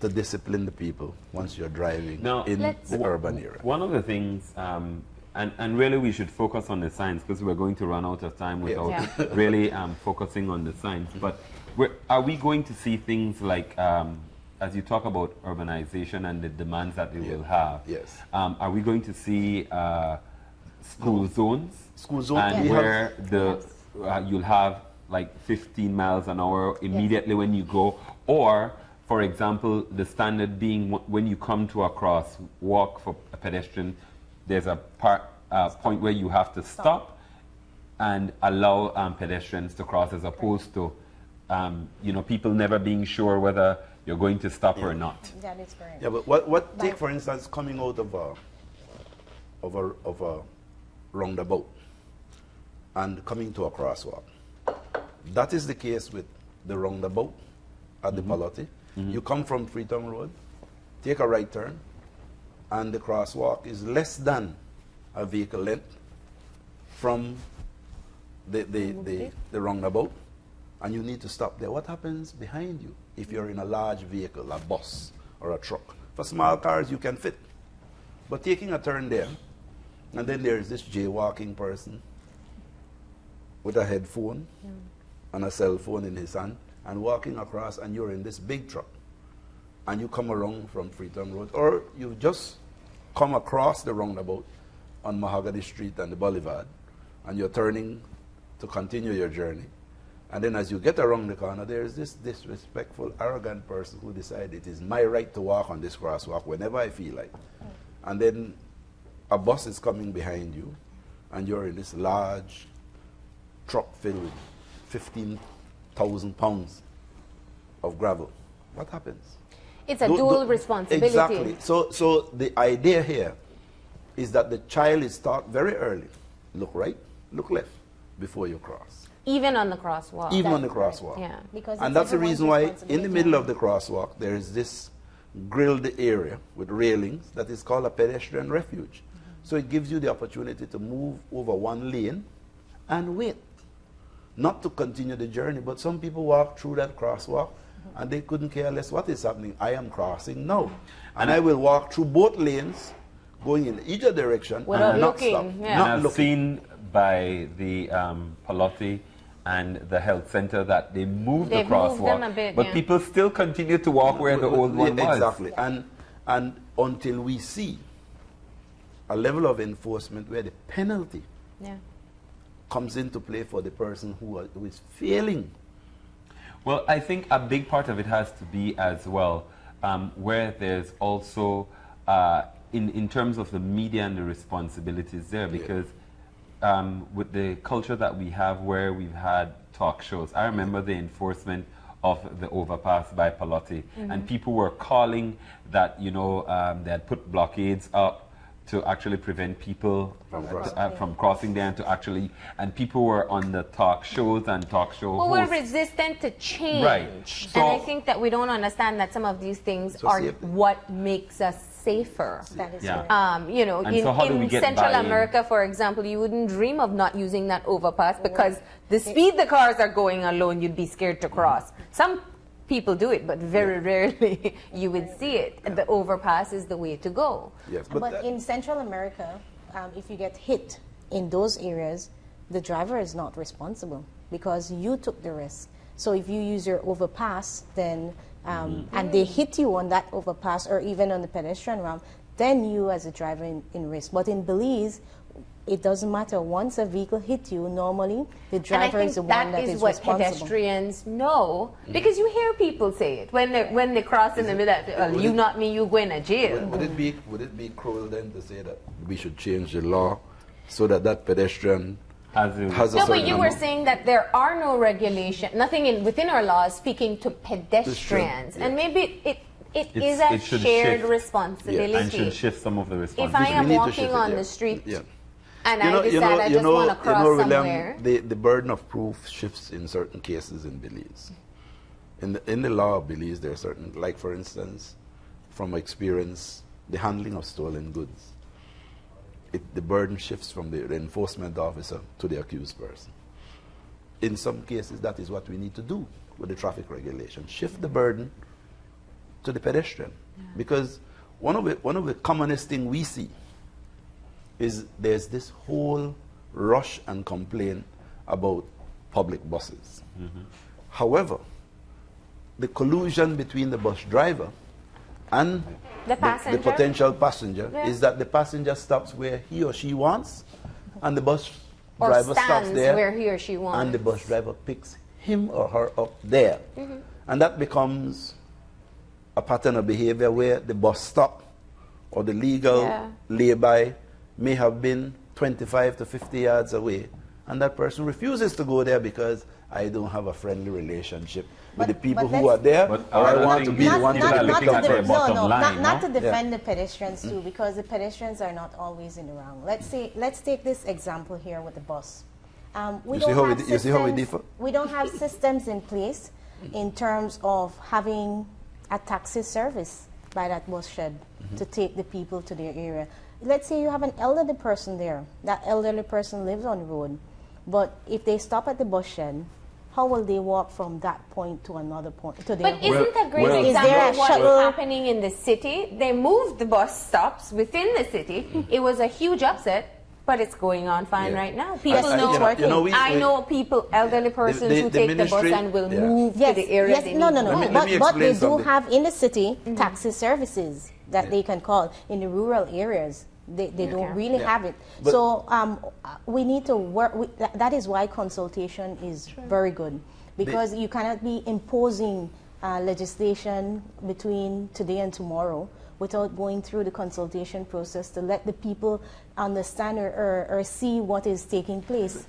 to discipline the people once you're driving in the urban area. One of the things, and really we should focus on the science, because we're going to run out of time without really focusing on the science. But are we going to see things like, as you talk about urbanization and the demands that it will have, are we going to see school zones? School zones? And where you'll have like 15 miles an hour immediately when you go, or for example, the standard being when you come to a crosswalk for a pedestrian, there's a point where you have to stop and allow pedestrians to cross, as opposed to people never being sure whether you're going to stop or not. That is correct. Yeah, but take for instance coming out of a roundabout and coming to a crosswalk. That is the case with the roundabout at the Palotti. You come from Freetown Road, take a right turn, and the crosswalk is less than a vehicle length from the roundabout, and you need to stop there. What happens behind you if you're in a large vehicle, a bus or a truck? For small cars, you can fit. But taking a turn there, and then there's this jaywalking person with a headphone and a cell phone in his hand, and walking across, and you're in this big truck, and you come around from Freetown Road, or you just come across the roundabout on Mahogany Street and the Boulevard, and you're turning to continue your journey. And then as you get around the corner, there's this disrespectful, arrogant person who decides it is my right to walk on this crosswalk whenever I feel like. And then a bus is coming behind you, and you're in this large truck filled with 15,000 pounds of gravel. What happens? It's a dual responsibility. Exactly. So the idea here is that the child is taught very early, look right, look left before you cross. Even on the crosswalk. Even on the crosswalk. Yeah. Because and that's the reason why in the middle of the crosswalk there is this grilled area with railings that is called a pedestrian refuge. So it gives you the opportunity to move over one lane and wait. Not to continue the journey, but some people walk through that crosswalk and they couldn't care less what is happening. I am crossing now. And I will walk through both lanes, going in either direction, without and not looking. stop. Yeah. Not I've looking. seen by the Palotti and the health center that they moved the crosswalk, them a bit, but people still continue to walk where the old one was. Exactly. And until we see a level of enforcement where the penalty comes into play for the person who is failing. Well, I think a big part of it has to be as well where there's also, in terms of the media and the responsibilities there, because with the culture that we have where we've had talk shows, I remember the enforcement of the overpass by Palotti, and people were calling that, you know, they had put blockades up to actually prevent people from crossing there, and to actually, and people were on the talk shows and talk show Well, hosts. we're resistant to change. Right. So, and I think that we don't understand that some of these things are what makes us safer. That is Yeah. correct. You know, And so how do we in get Central buy-in? America, for example, you wouldn't dream of not using that overpass because the speed the cars are going alone, you'd be scared to cross. Some people do it, but very rarely you would see it. The overpass is the way to go. Yes, But in Central America, if you get hit in those areas, the driver is not responsible because you took the risk. So if you use your overpass, then and they hit you on that overpass or even on the pedestrian ramp, then you as a driver in risk. But in Belize, it doesn't matter. Once a vehicle hit you, normally the driver is the one that is what responsible. pedestrians know, because you hear people say it when they cross in the middle. You not me, you going to jail. Would it be cruel then to say that we should change the law so that that pedestrian has a No, certain but you were amount? saying that there are no regulation, nothing within our laws speaking to pedestrians, yeah. and maybe it is a it should shared shift. responsibility. and should shift some of the If responsibility. I am We need to walking shift it, on yeah. the street Yeah. and I decide I just want to cross William, somewhere, the burden of proof shifts in certain cases in Belize. In the law of Belize, there are certain, like for instance, from experience, the handling of stolen goods. The burden shifts from the enforcement officer to the accused person. In some cases, that is what we need to do with the traffic regulation. Shift the burden to the pedestrian. Because one of the commonest things we see is there's this whole rush and complaint about public buses. However, the collusion between the bus driver and the passenger. the potential passenger Yeah. is that the passenger stops where he or she wants, and the bus or driver stops stands there, where he or she wants. and the bus driver picks him or her up there. And that becomes a pattern of behavior where the bus stop or the legal lay-by may have been 25 to 50 yards away, and that person refuses to go there because I don't have a friendly relationship with the people but who are there, But or I I want to think be the not- one to not- get not picked up to the- first. bottom no, line, not no? to defend the pedestrians too, because the pedestrians are not always in the wrong. Let's take this example here with the bus. You see how we differ? We don't have systems in place in terms of having a taxi service by that bus shed to take the people to their area. Let's say you have an elderly person there. That elderly person lives on the road, but if they stop at the bus shed, how will they walk from that point to another point to their But home? isn't a great well- Is example there a of what shuttle- is happening in the city? They moved the bus stops within the city. It was a huge upset, but it's going on fine Yeah. right now. People I- know. you know, I know people, elderly persons who take the bus ministry- and will yeah. move to Yes, the area yes, they no, need no, to no. go. Let me But they explain do something. have in the city taxi services that they can call. In the rural areas, they don't really Yeah. have it. But- So we need to work. That is why consultation is very good, because you cannot be imposing legislation between today and tomorrow without going through the consultation process to let the people understand or see what is taking place.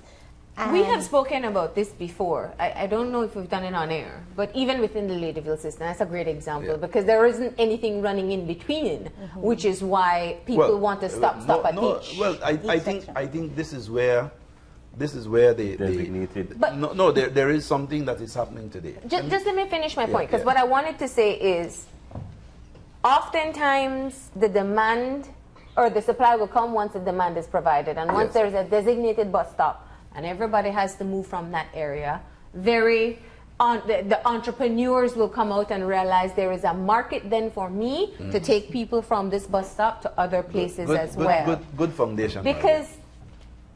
We And- have spoken about this before. I don't know if we've done it on air, but even within the Ladyville system, that's a great example because there isn't anything running in between, which is why people want to stop at each. Well, I think this is where they Designated. But- no, there is something that is happening today. Just let me finish my point, because yeah. what I wanted to say is, oftentimes the demand or the supply will come once the demand is provided, and once Yes. there is a designated bus stop, and everybody has to move from that area, the entrepreneurs will come out and realize there is a market then for me to take people from this bus stop to other places as well. Good foundation. Because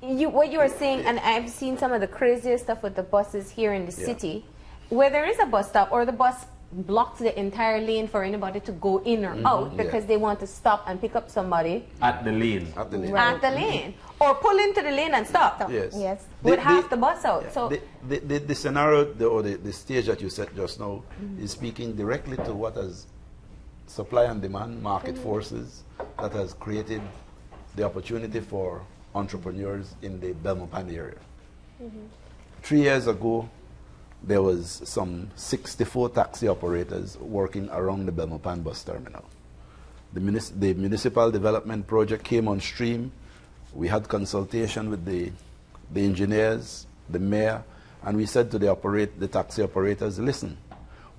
what you are saying, and I've seen some of the craziest stuff with the buses here in the city, where there is a bus stop or the bus blocks the entire lane for anybody to go in or out because they want to stop and pick up somebody At the lane. at the lane. at the lane, or pull into the lane and stop Yes. with half the bus out. So The scenario or the stage that you set just now is speaking directly to what has supply and demand, market forces that has created the opportunity for entrepreneurs in the Belmopan area. 3 years ago, there was some 64 taxi operators working around the Belmopan bus terminal. The municipal development project came on stream. We had consultation with the engineers, the mayor, and we said to the taxi operators, listen,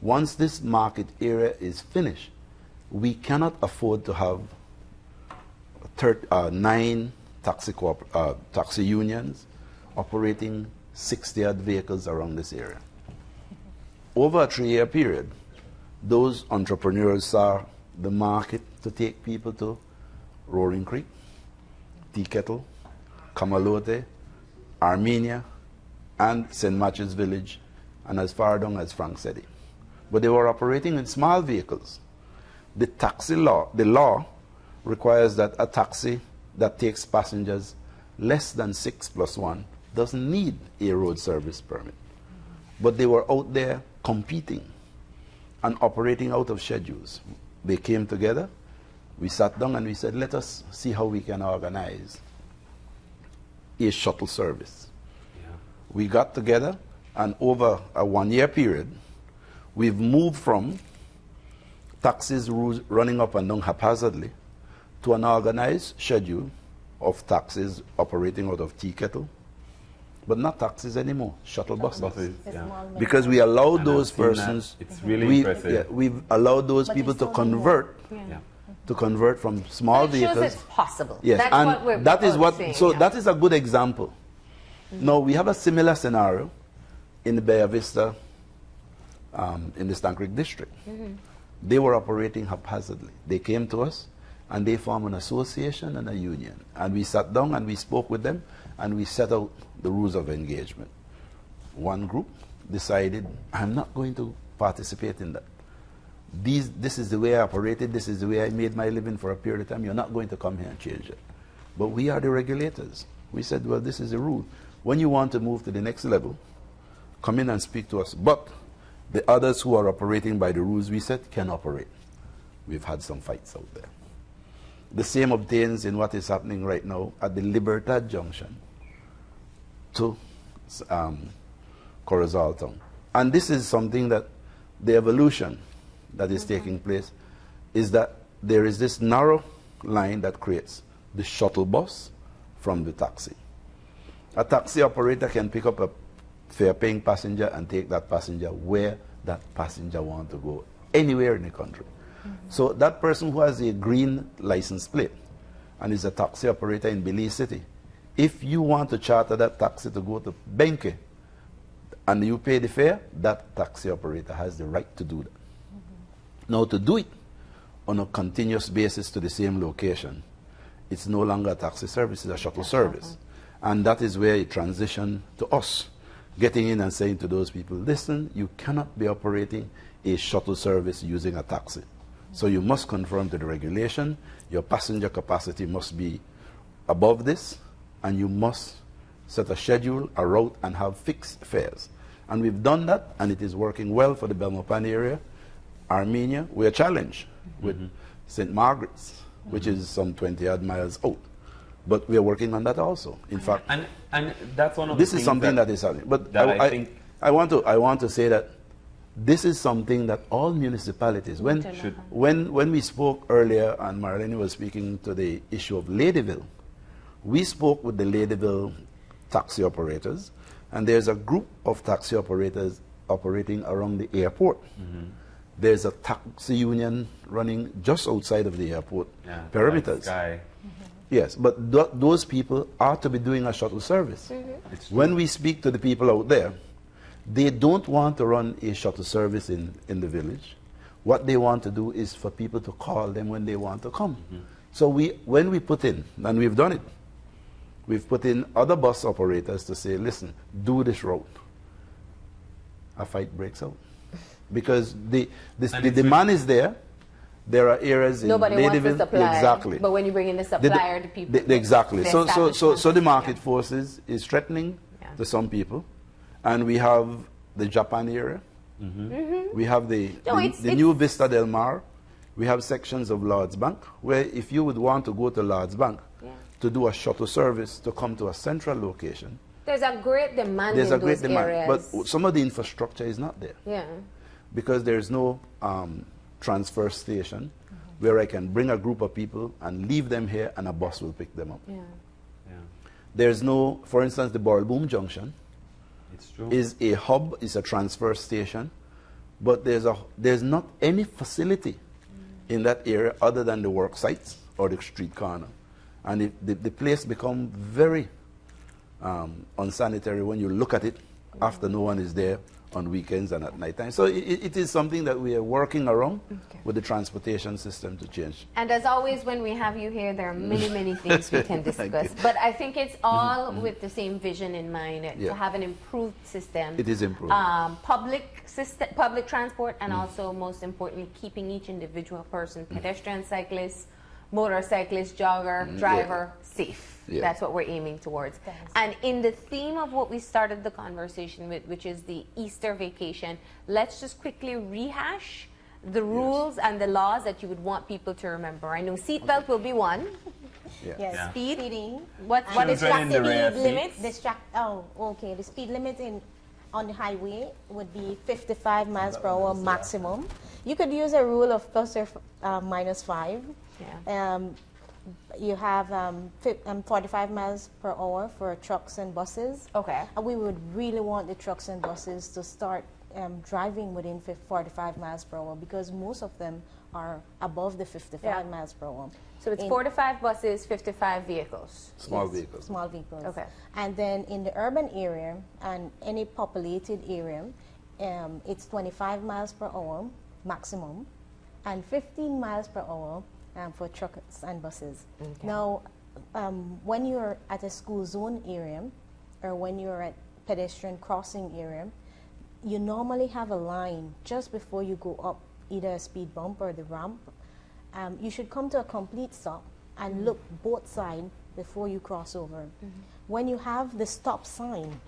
once this market area is finished, we cannot afford to have 9 taxi unions operating 60-odd vehicles around this area. Over a 3-year period, those entrepreneurs saw the market to take people to Roaring Creek, Tea Kettle, Kamalote, Armenia, and St. Matthew's Village, and as far down as Frank City. But they were operating in small vehicles. The law requires that a taxi that takes passengers less than 6+1 doesn't need a road service permit. But they were out there competing and operating out of schedules. They came together, we sat down and we said, let us see how we can organize a shuttle service. Yeah. We got together, and over a 1-year period, we've moved from taxis running up and down haphazardly to an organized schedule of taxis operating out of Tea Kettle, but not taxis anymore, shuttle buses. Yeah. Because we allowed those persons, it's really impressive. we've allowed those people to convert, to convert from small vehicles. It shows it's possible. Yes, That's and what we're that is what. saying, So that is a good example. Now we have a similar scenario in the Bay Vista, in the Stank Creek district. They were operating haphazardly. They came to us, and they formed an association and a union. And we sat down and we spoke with them, and we set out the rules of engagement. One group decided, I'm not going to participate in that. This is the way I operated, this is the way I made my living for a period of time. You're not going to come here and change it. But we are the regulators. We said, well, this is the rule. When you want to move to the next level, come in and speak to us. But the others who are operating by the rules we set can operate. We've had some fights out there. The same obtains in what is happening right now at the Libertad Junction to Corozal Town. And this is something that the evolution that is taking place is that there is this narrow line that creates the shuttle bus from the taxi. A taxi operator can pick up a fare-paying passenger and take that passenger where that passenger wants to go, anywhere in the country. So that person who has a green license plate and is a taxi operator in Belize City, if you want to charter that taxi to go to Benke and you pay the fare, that taxi operator has the right to do that. Now, to do it on a continuous basis to the same location, it's no longer a taxi service, it's a shuttle service. And that is where it transitioned to us, getting in and saying to those people, listen, you cannot be operating a shuttle service using a taxi. So you must conform to the regulation, your passenger capacity must be above this, and you must set a schedule, a route, and have fixed fares. And we've done that, and it is working well for the Belmopan area. Armenia, we are challenged with St. Margaret's, which is some 20-odd miles out. But we are working on that also. In fact, and that's one of the this is something that is happening. But that I want to say that this is something that all municipalities, when we spoke earlier, and Marlene was speaking to the issue of Ladyville, we spoke with the Ladyville taxi operators, and there's a group of taxi operators operating around the airport. There's a taxi union running just outside of the airport perimeters. Yes, but those people are to be doing a shuttle service. When we speak to the people out there, they don't want to run a shuttle service in the village. What they want to do is for people to call them when they want to come. So when we put in, and we've done it, we've put in other bus operators to say, listen, do this route. A fight breaks out. Because the demand is there. There are areas in nobody wants the supply. Exactly. But when you bring in the supplier, the people. Exactly. So the market forces is threatening to some people. And we have the Japan area. We have the New Vista Del Mar We have sections of Lord's Bank where if you would want to go to Lord's Bank to do a shuttle service to come to a central location, there's a great demand there's in a great those demand. areas. But some of the infrastructure is not there. Yeah. Because there's no transfer station where I can bring a group of people and leave them here and a bus will pick them up. Yeah. Yeah. There's no, for instance, the Boom Junction It's true. is a hub, is a transfer station, but there's not any facility in that area other than the work sites or the street corner. And the place becomes very unsanitary when you look at it after no one is there on weekends and at night time. So it is something that we are working around with the transportation system to change. And as always, when we have you here, there are many, many things we can discuss. But I think it's all with the same vision in mind, to have an improved system. It is improved. Public transport, and also, most importantly, keeping each individual person, pedestrian, cyclist, motorcyclist, jogger, driver, safe. Yeah. That's what we're aiming towards. And in the theme of what we started the conversation with, which is the Easter vacation, let's just quickly rehash the rules and the laws that you would want people to remember. I know seatbelt will be one. Yes. Yeah. Speeding. What is Children in the rear speed limit? The speed limit on the highway would be 55 miles per hour maximum. You could use a rule of plus or minus 5. Yeah. You have 45 miles per hour for trucks and buses. Okay. And we would really want the trucks and buses to start driving within 45 miles per hour, because most of them are above the 55 miles per hour. So it's 45 buses, 55 vehicles. Small vehicles. Small vehicles. Okay. And then in the urban area and any populated area, it's 25 miles per hour maximum and 15 miles per hour for trucks and buses. Okay. Now, when you're at a school zone area or when you're at pedestrian crossing area, you normally have a line just before you go up either a speed bump or the ramp. You should come to a complete stop and look both sides before you cross over. When you have the stop sign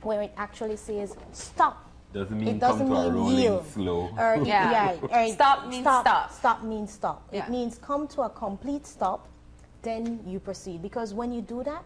where it actually says stop, Doesn't mean it doesn't come to a mean rolling yield. slow. Or, or Stop means stop. Stop means stop. Yeah. It means come to a complete stop, then you proceed. Because when you do that,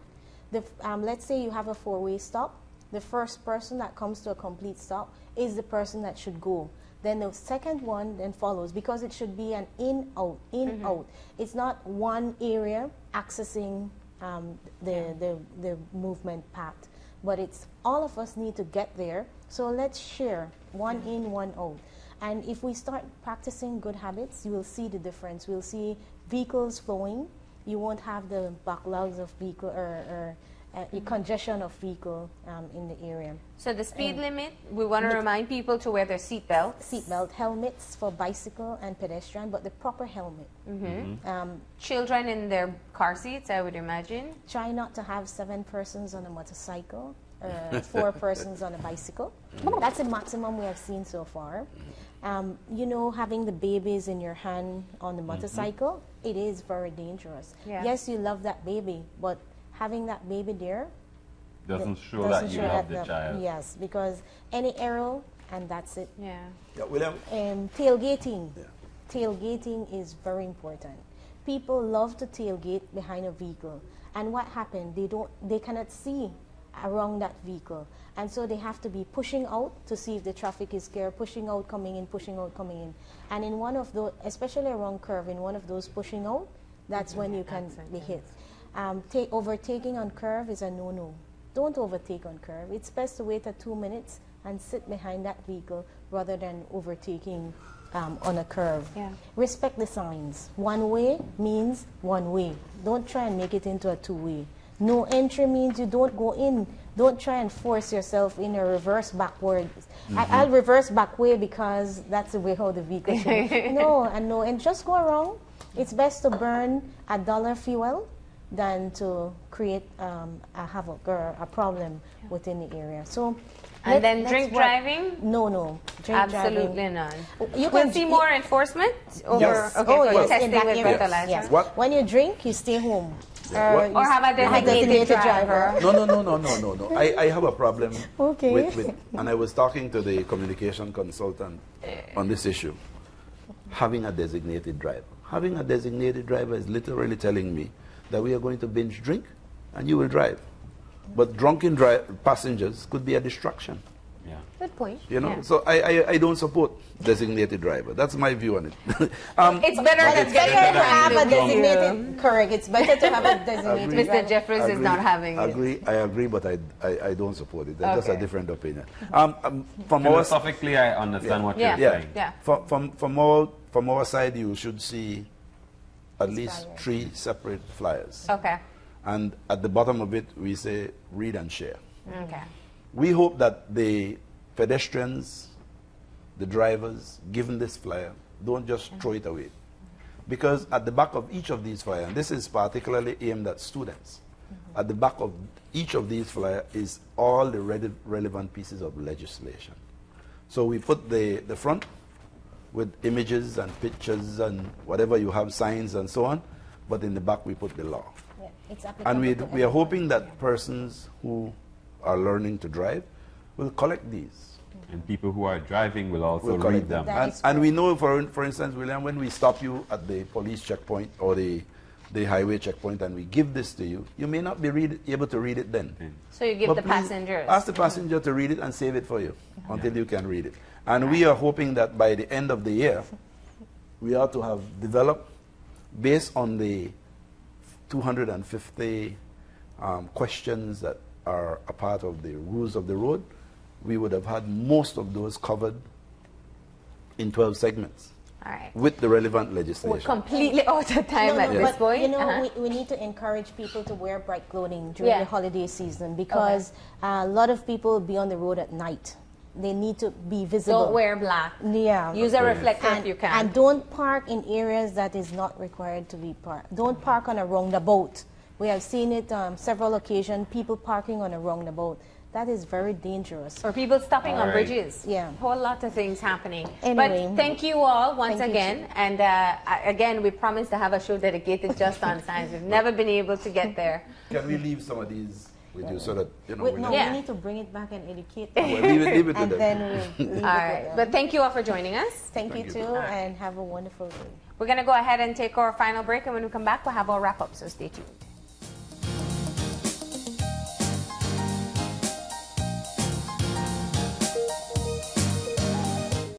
let's say you have a four-way stop, the first person that comes to a complete stop is the person that should go. Then the second one then follows, because it should be an in-out, in-out. It's not one area accessing the movement path, but it's all of us need to get there. So let's share one in, one out. And if we start practicing good habits, you will see the difference. We'll see vehicles flowing. You won't have the backlogs of vehicle or congestion of vehicle in the area. So the speed limit, we want to remind people to wear their seatbelts. Seatbelt, helmets for bicycle and pedestrian, but the proper helmet. Children in their car seats, I would imagine. Try not to have 7 persons on a motorcycle or 4 persons on a bicycle. That's the maximum we have seen so far. You know, having the babies in your hand on the motorcycle, it is very dangerous. Yeah. Yes, you love that baby, but having that baby there Doesn't show that you love the child. Yes, because any error and that's it. Yeah. Yeah, William? Tailgating. Yeah. Tailgating is very important. People love to tailgate behind a vehicle, and what happened? They cannot see around that vehicle, and so they have to be pushing out to see if the traffic is clear, pushing out, coming in, pushing out, coming in, and in one of those, especially around curve, in one of those pushing out, that's when you can be hit. Overtaking on curve is a no-no. Don't overtake on curve. It's best to wait 2 minutes and sit behind that vehicle rather than overtaking on a curve. Yeah. Respect the signs. One way means one way. Don't try and make it into a two-way. No entry means you don't go in. Don't try and force yourself in or reverse backwards. I'll reverse back way because that's the way how the vehicle should be. No, and just go around. It's best to burn $1 fuel than to create a havoc or a problem within the area. So, and then drink driving? No. Drink Absolutely driving. none. You We'll can see more enforcement over Yes. okay, Oh, for yes, testing in that with area. breathalyzer. Yes. What? When you drink, you stay home. Or have a designated driver. No. I have a problem Okay. with, and I was talking to the communication consultant on this issue. having a designated driver. Having a designated driver is literally telling me that we are going to binge drink and you will drive. But drunken passengers could be a distraction. Yeah. Good point. You know, Yeah. so I don't support designated driver. That's my view on it. It's better But than it's getting better to a have a random designated, correct, it's better to have a designated Mr. driver. Jeffers is not having it. I agree, but I don't support it. That's just a Okay. different opinion. From our Philosophically, I understand what Yeah. you're yeah, saying. Yeah. from our side, you should see at least Flyers. 3 separate flyers. Okay. And at the bottom of it, we say read and share. Okay. We hope that the pedestrians, the drivers, given this flyer, don't just throw it away. Because at the back of each of these flyers, and this is particularly aimed at students, at the back of each of these flyers is all the relevant pieces of legislation. So we put the front with images and pictures and whatever you have, signs and so on, but in the back we put the law. Yeah, it's And applicable we to are everyone. hoping that persons who are learning to drive will collect these. And people who are driving will also Will read collect them. That is And we know, for instance, William, when we stop you at the police checkpoint or the highway checkpoint and we give this to you, you may not be able to read it then. So you give But the please passengers. ask the passenger to read it and save it for you until you can read it. And we are hoping that by the end of the year, we ought to have developed, based on the 250 questions that are a part of the rules of the road, we would have had most of those covered in 12 segments All right. with the relevant We're legislation. completely out of time No, at no, this but, point. you know, Uh-huh. we need to encourage people to wear bright clothing during Yeah. the holiday season because a lot of people will be on the road at night. They need to be visible. Don't wear black. Yeah. Use a Okay. reflector and, if you can. and don't park in areas that is not required to be parked. Don't park on a roundabout. We have seen it several occasions, people parking on a roundabout. That is very dangerous. Or people stopping All on right. bridges. Yeah. Whole lot of things happening. Anyway. But thank you all once Thank you, again. And again, we promise to have a show dedicated just on science. We've never been able to get there. Can we leave some of these with you so that, you know, Wait, we no, know? Yeah. we need to bring it back and educate Well, them. leave it to And them. then we'll leave All it right. with them. But thank you all for joining us. Thank you Thank too, you. and have a wonderful day. We're going to go ahead and take our final break. And when we come back, we'll have our wrap up. So stay tuned.